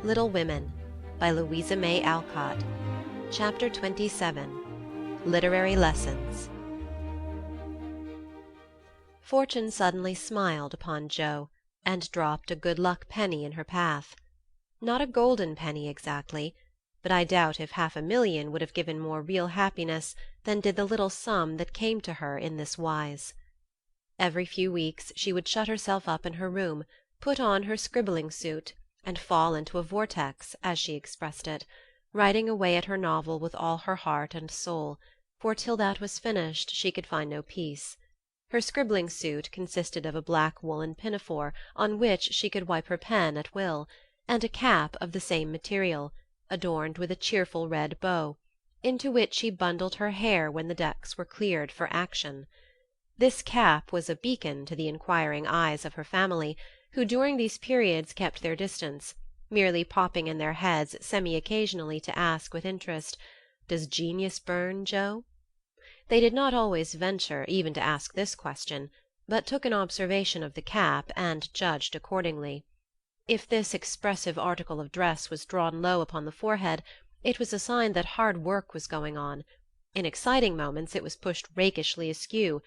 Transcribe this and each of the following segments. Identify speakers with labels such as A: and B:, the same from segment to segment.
A: Little Women by Louisa May Alcott. Chapter 27. Literary Lessons. Fortune suddenly smiled upon Jo, and dropped a good-luck penny in her path. Not a golden penny exactly, but I doubt if 500,000 would have given more real happiness than did the little sum that came to her in this wise. Every few weeks she would shut herself up in her room, put on her scribbling suit, and fall into a vortex, as she expressed it, writing away at her novel with all her heart and soul, for till that was finished she could find no peace. Her scribbling suit consisted of a black woollen pinafore on which she could wipe her pen at will, and a cap of the same material, adorned with a cheerful red bow, into which she bundled her hair when the decks were cleared for action. This cap was a beacon to the inquiring eyes of her family, who during these periods kept their distance, merely popping in their heads semi-occasionally to ask with interest, "Does genius burn, Jo?" They did not always venture even to ask this question, but took an observation of the cap and judged accordingly. If this expressive article of dress was drawn low upon the forehead, it was a sign that hard work was going on. In exciting moments it was pushed rakishly askew,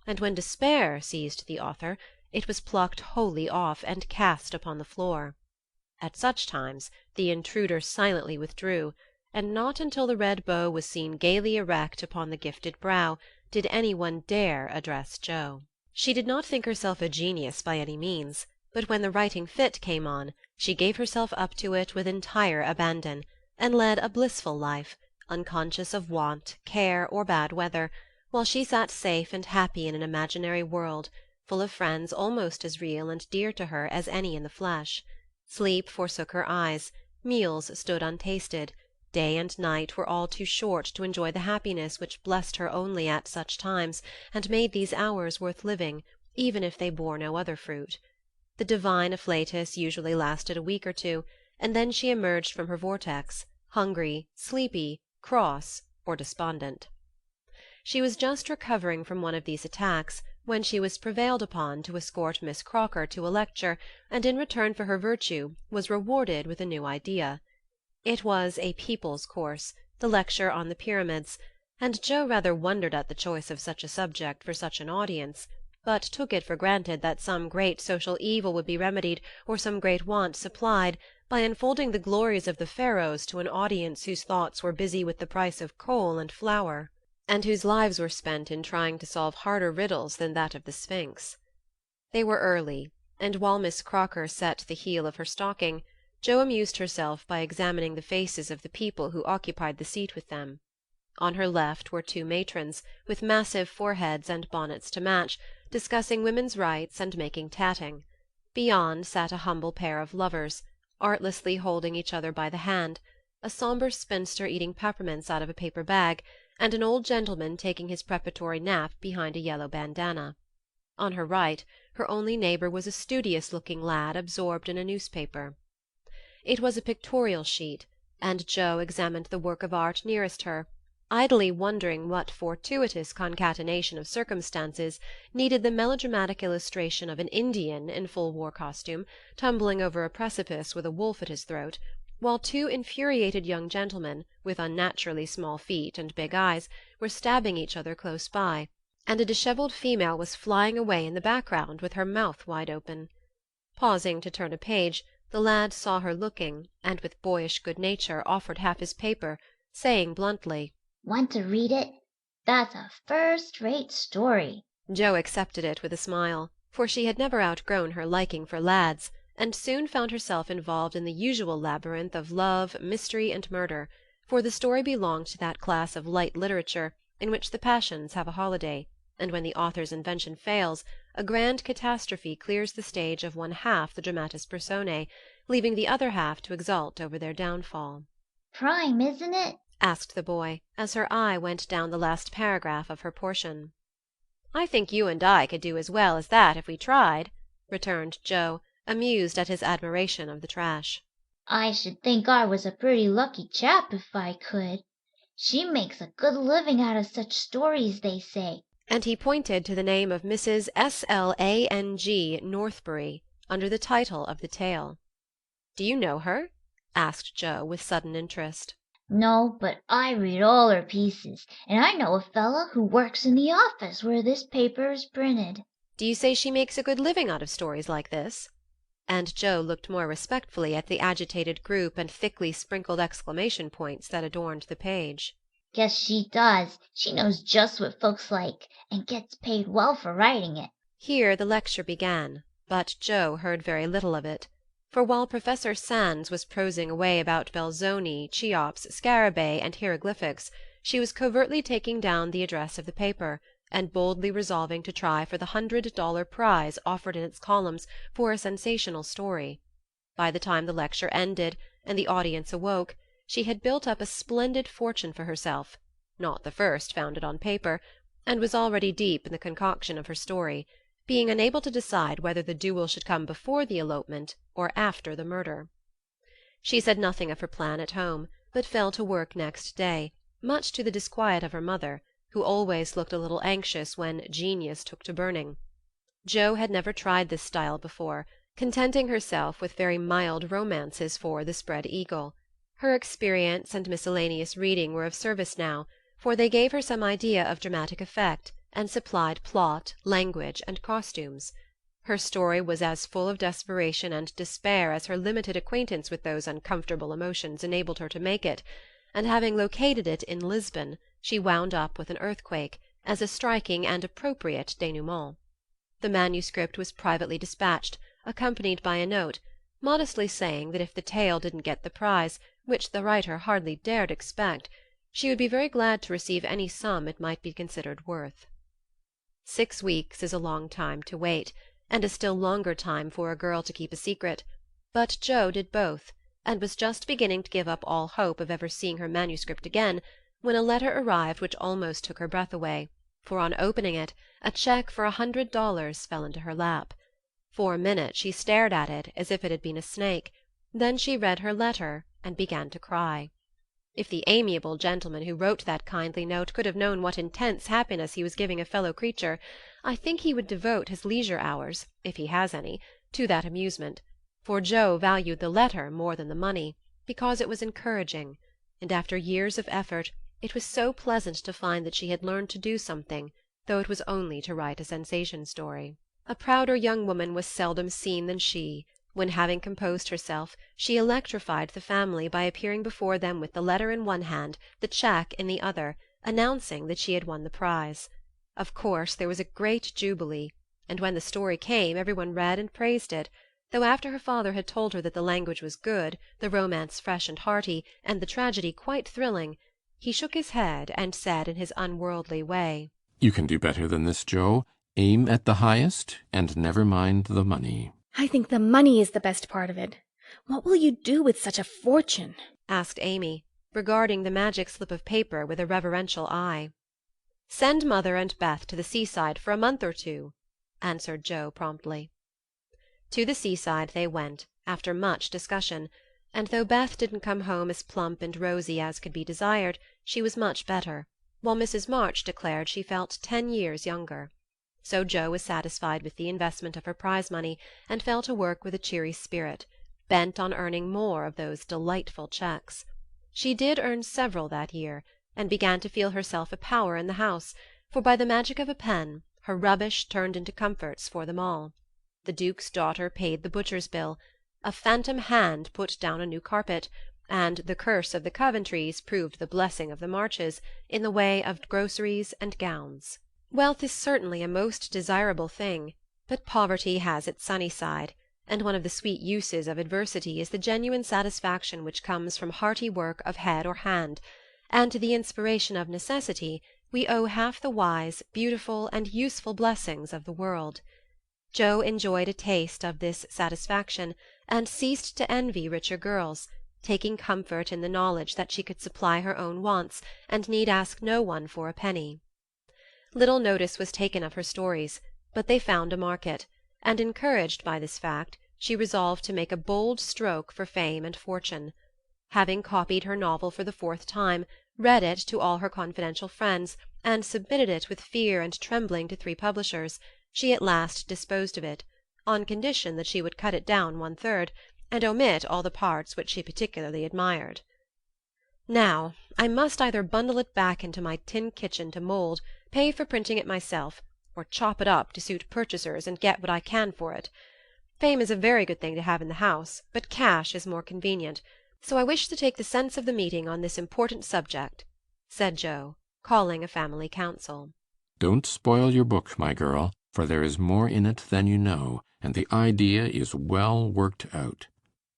A: and when despair seized the author, it was plucked wholly off and cast upon the floor. At such times the intruder silently withdrew, and not until the red bow was seen gaily erect upon the gifted brow did any one dare address Jo. She did not think herself a genius by any means, but when the writing fit came on, she gave herself up to it with entire abandon, and led a blissful life, unconscious of want, care, or bad weather, while she sat safe and happy in an imaginary world, full of friends almost as real and dear to her as any in the flesh. Sleep forsook her eyes, meals stood untasted, day and night were all too short to enjoy the happiness which blessed her only at such times and made these hours worth living, even if they bore no other fruit. The divine afflatus usually lasted a week or two, and then she emerged from her vortex, hungry, sleepy, cross, or despondent. She was just recovering from one of these attacks when she was prevailed upon to escort Miss Crocker to a lecture, and in return for her virtue was rewarded with a new idea. It was a People's Course, the lecture on the Pyramids, and Jo rather wondered at the choice of such a subject for such an audience, but took it for granted that some great social evil would be remedied or some great want supplied by unfolding the glories of the Pharaohs to an audience whose thoughts were busy with the price of coal and flour, and whose lives were spent in trying to solve harder riddles than that of the Sphinx. They were early, and while Miss Crocker set the heel of her stocking, Jo amused herself by examining the faces of the people who occupied the seat with them. On her left were two matrons, with massive foreheads and bonnets to match, discussing women's rights and making tatting. Beyond sat a humble pair of lovers, artlessly holding each other by the hand, a sombre spinster eating peppermints out of a paper bag, and an old gentleman taking his preparatory nap behind a yellow bandana. On her right, her only neighbour was a studious-looking lad absorbed in a newspaper. It was a pictorial sheet, and Jo examined the work of art nearest her, idly wondering what fortuitous concatenation of circumstances needed the melodramatic illustration of an Indian in full war costume tumbling over a precipice with a wolf at his throat, while two infuriated young gentlemen, with unnaturally small feet and big eyes, were stabbing each other close by, and a dishevelled female was flying away in the background with her mouth wide open. Pausing to turn a page, the lad saw her looking, and with boyish good-nature offered half his paper, saying bluntly,
B: "Want to read it? That's a first-rate story."
A: Jo accepted it with a smile, for she had never outgrown her liking for lads, and soon found herself involved in the usual labyrinth of love, mystery, and murder, for the story belonged to that class of light literature in which the passions have a holiday, and when the author's invention fails, a grand catastrophe clears the stage of one half the dramatis personae, leaving the other half to exult over their downfall.
B: "Prime, isn't it?"
A: asked the boy, as her eye went down the last paragraph of her portion. "I think you and I could do as well as that if we tried," returned Jo, amused at his admiration of the trash.
B: "I should think I was a pretty lucky chap if I could. She makes a good living out of such stories, they say."
A: And he pointed to the name of Mrs. Slang Northbury under the title of the tale. "Do you know her?" asked Joe, with sudden interest.
B: No, but I read all her pieces, and I know a fellow who works in the office where this paper is printed."
A: "Do you say she makes a good living out of stories like this?" And Joe looked more respectfully at the agitated group and thickly sprinkled exclamation points that adorned the page.
B: "Guess she does. She knows just what folks like, and gets paid well for writing it."
A: Here the lecture began, but Joe heard very little of it, for while Professor Sands was prosing away about Belzoni, Cheops, Scarabaei, and hieroglyphics, she was covertly taking down the address of the paper, and boldly resolving to try for the $100 prize offered in its columns for a sensational story. By the time the lecture ended and the audience awoke, she had built up a splendid fortune for herself, not the first founded on paper, and was already deep in the concoction of her story, being unable to decide whether the duel should come before the elopement or after the murder. She said nothing of her plan at home, but fell to work next day, much to the disquiet of her mother, who always looked a little anxious when genius took to burning. Jo had never tried this style before, contenting herself with very mild romances for the Spread Eagle. Her experience and miscellaneous reading were of service now, for they gave her some idea of dramatic effect, and supplied plot, language, and costumes. Her story was as full of desperation and despair as her limited acquaintance with those uncomfortable emotions enabled her to make it, and having located it in Lisbon, she wound up with an earthquake, as a striking and appropriate denouement. The manuscript was privately dispatched, accompanied by a note, modestly saying that if the tale didn't get the prize, which the writer hardly dared expect, she would be very glad to receive any sum it might be considered worth. 6 weeks is a long time to wait, and a still longer time for a girl to keep a secret, but Jo did both, and was just beginning to give up all hope of ever seeing her manuscript again, when a letter arrived which almost took her breath away, for on opening it a check for $100 fell into her lap. For a minute she stared at it as if it had been a snake, then she read her letter and began to cry. If the amiable gentleman who wrote that kindly note could have known what intense happiness he was giving a fellow creature, I think he would devote his leisure hours, if he has any, to that amusement, for Jo valued the letter more than the money, because it was encouraging, and after years of effort it was so pleasant to find that she had learned to do something, though it was only to write a sensation story. A prouder young woman was seldom seen than she, when, having composed herself, she electrified the family by appearing before them with the letter in one hand, the check in the other, announcing that she had won the prize. Of course there was a great jubilee, and when the story came every one read and praised it, though after her father had told her that the language was good, the romance fresh and hearty, and the tragedy quite thrilling, he shook his head and said in his unworldly way,
C: "You can do better than this, Joe. Aim at the highest, and never mind the money."
D: "I think the money is the best part of it. What will you do with such a fortune?"
A: asked Amy, regarding the magic slip of paper with a reverential eye. "Send Mother and Beth to the seaside for a month or 2, answered Jo promptly. To the seaside they went, after much discussion, and though Beth didn't come home as plump and rosy as could be desired, she was much better, while Mrs. March declared she felt 10 years younger. So Jo was satisfied with the investment of her prize money, and fell to work with a cheery spirit, bent on earning more of those delightful checks. She did earn several that year, and began to feel herself a power in the house, for by the magic of a pen her rubbish turned into comforts for them all. The Duke's daughter paid the butcher's bill, a phantom hand put down a new carpet, and the curse of the Coventrys proved the blessing of the Marches in the way of groceries and gowns. Wealth is certainly a most desirable thing, but poverty has its sunny side, and one of the sweet uses of adversity is the genuine satisfaction which comes from hearty work of head or hand, and to the inspiration of necessity we owe half the wise, beautiful, and useful blessings of the world. Jo enjoyed a taste of this satisfaction, and ceased to envy richer girls, taking comfort in the knowledge that she could supply her own wants, and need ask no one for a penny. Little notice was taken of her stories, but they found a market, and encouraged by this fact, she resolved to make a bold stroke for fame and fortune. Having copied her novel for the 4th time, read it to all her confidential friends, and submitted it with fear and trembling to 3 publishers, she at last disposed of it, on condition that she would cut it down 1/3, and omit all the parts which she particularly admired. Now, I must either bundle it back into my tin kitchen to mould, pay for printing it myself, or chop it up to suit purchasers and get what I can for it. Fame is a very good thing to have in the house, but cash is more convenient, so I wish to take the sense of the meeting on this important subject," said Joe, calling a family council.
C: Don't spoil your book, my girl, for there is more in it than you know, and the idea is well worked out.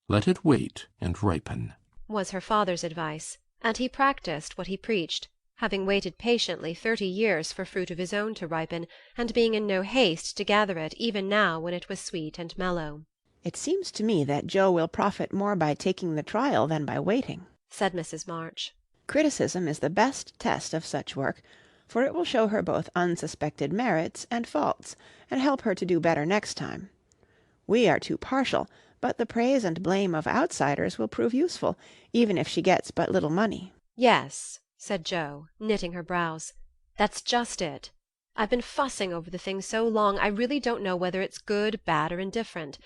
C: Let it wait and ripen,
A: was her father's advice, and he practised what he preached, having waited patiently 30 years for fruit of his own to ripen, and being in no haste to gather it even now when it was sweet and mellow.
E: It seems to me that Joe will profit more by taking the trial than by waiting,
A: said Mrs. March.
E: Criticism is the best test of such work, for it will show her both unsuspected merits and faults, and help her to do better next time. We are too partial, but the praise and blame of outsiders will prove useful, even if she gets but little money.
A: Yes, said Joe, knitting her brows. That's just it. I've been fussing over the thing so long I really don't know whether it's good, bad, or indifferent.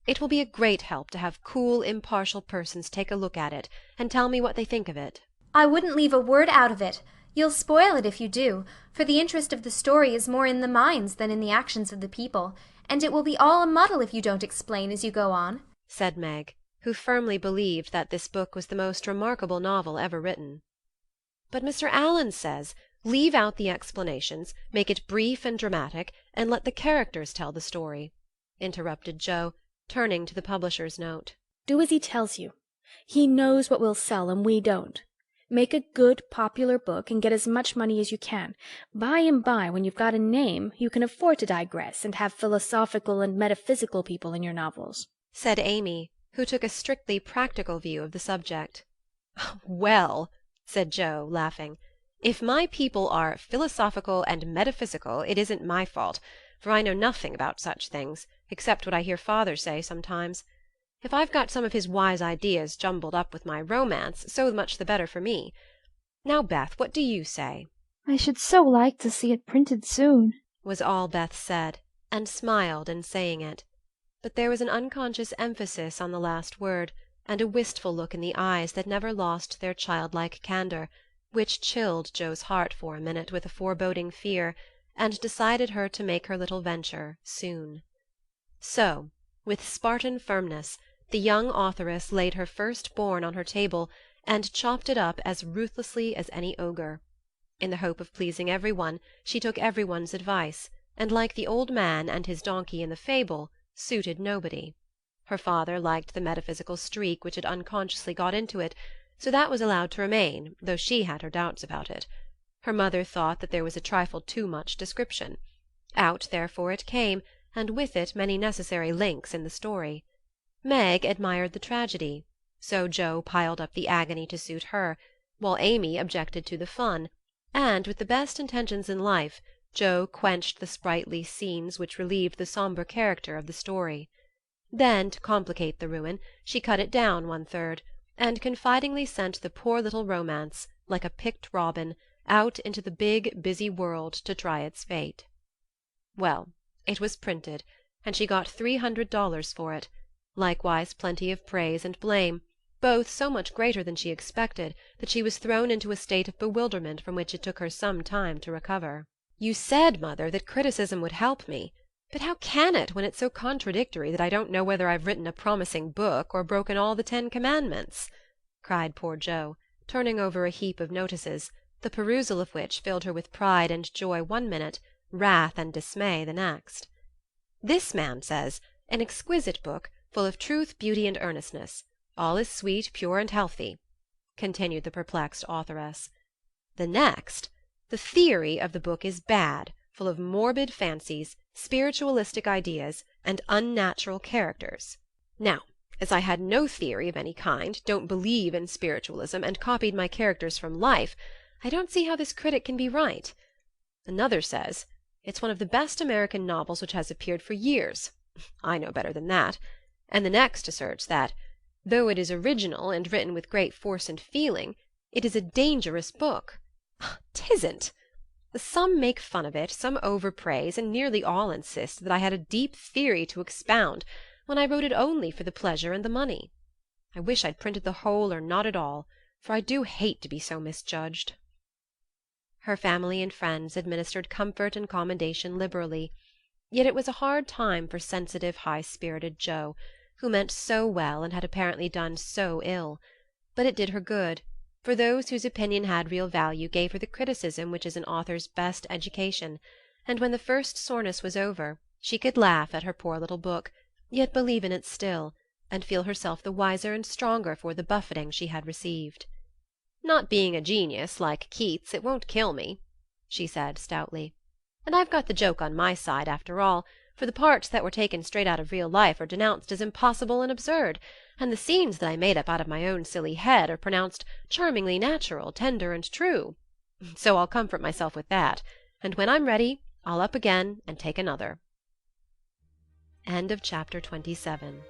A: It will be a great help to have cool, impartial persons take a look at it, and tell me what they think of it.
F: I wouldn't leave a word out of it. You'll spoil it if you do, for the interest of the story is more in the minds than in the actions of the people, and it will be all a muddle if you don't explain as you go on,
A: said Meg, who firmly believed that this book was the most remarkable novel ever written. But Mr. Allen says, leave out the explanations, make it brief and dramatic, and let the characters tell the story, interrupted Joe, turning to the publisher's note.
D: Do as he tells you. He knows what will sell and we don't. Make a good, popular book and get as much money as you can. By and by, when you've got a name, you can afford to digress and have philosophical and metaphysical people in your novels,
A: said Amy, who took a strictly practical view of the subject. Well, said Joe, laughing, if my people are philosophical and metaphysical, it isn't my fault, for I know nothing about such things, except what I hear father say sometimes. If I've got some of his wise ideas jumbled up with my romance, so much the better for me. Now, Beth, what do you say?
G: I should so like to see it printed soon,
A: was all Beth said, and smiled in saying it. But there was an unconscious emphasis on the last word, and a wistful look in the eyes that never lost their childlike candour, which chilled Joe's heart for a minute with a foreboding fear, and decided her to make her little venture soon. So, with Spartan firmness, the young authoress laid her first-born on her table and chopped it up as ruthlessly as any ogre. In the hope of pleasing every one, she took every one's advice, and like the old man and his donkey in the fable, suited nobody. Her father liked the metaphysical streak which had unconsciously got into it, so that was allowed to remain, though she had her doubts about it. Her mother thought that there was a trifle too much description. Out, therefore, it came, and with it many necessary links in the story. Meg admired the tragedy, so Joe piled up the agony to suit her, while Amy objected to the fun, and, with the best intentions in life, Joe quenched the sprightly scenes which relieved the sombre character of the story. Then, to complicate the ruin, she cut it down 1/3, and confidingly sent the poor little romance, like a picked robin, out into the big, busy world to try its fate. Well, it was printed, and she got $300 for it, likewise plenty of praise and blame, both so much greater than she expected that she was thrown into a state of bewilderment from which it took her some time to recover. You said, mother, that criticism would help me, but how can it when it's so contradictory that I don't know whether I've written a promising book or broken all the 10 Commandments? Cried poor Joe, turning over a heap of notices, the perusal of which filled her with pride and joy one minute, wrath and dismay the next. This man says, an exquisite book, full of truth, beauty, and earnestness. All is sweet, pure, and healthy, continued the perplexed authoress. The next, the theory of the book is bad, full of morbid fancies, spiritualistic ideas, and unnatural characters. Now, as I had no theory of any kind, don't believe in spiritualism, and copied my characters from life, I don't see how this critic can be right. Another says, it's one of the best American novels which has appeared for years. I know better than that. And the next asserts that, though it is original and written with great force and feeling, it is a dangerous book. 'Tisn't. Some make fun of it, some overpraise, and nearly all insist that I had a deep theory to expound, when I wrote it only for the pleasure and the money. I wish I'd printed the whole or not at all, for I do hate to be so misjudged." Her family and friends administered comfort and commendation liberally, yet it was a hard time for sensitive high-spirited Jo, who meant so well and had apparently done so ill. But it did her good, for those whose opinion had real value gave her the criticism which is an author's best education, and when the first soreness was over she could laugh at her poor little book, yet believe in it still, and feel herself the wiser and stronger for the buffeting she had received. "Not being a genius, like Keats, it won't kill me," she said stoutly. "And I've got the joke on my side, after all, for the parts that were taken straight out of real life are denounced as impossible and absurd, and the scenes that I made up out of my own silly head are pronounced charmingly natural, tender, and true. So I'll comfort myself with that, and when I'm ready I'll up again and take another." Chapter 27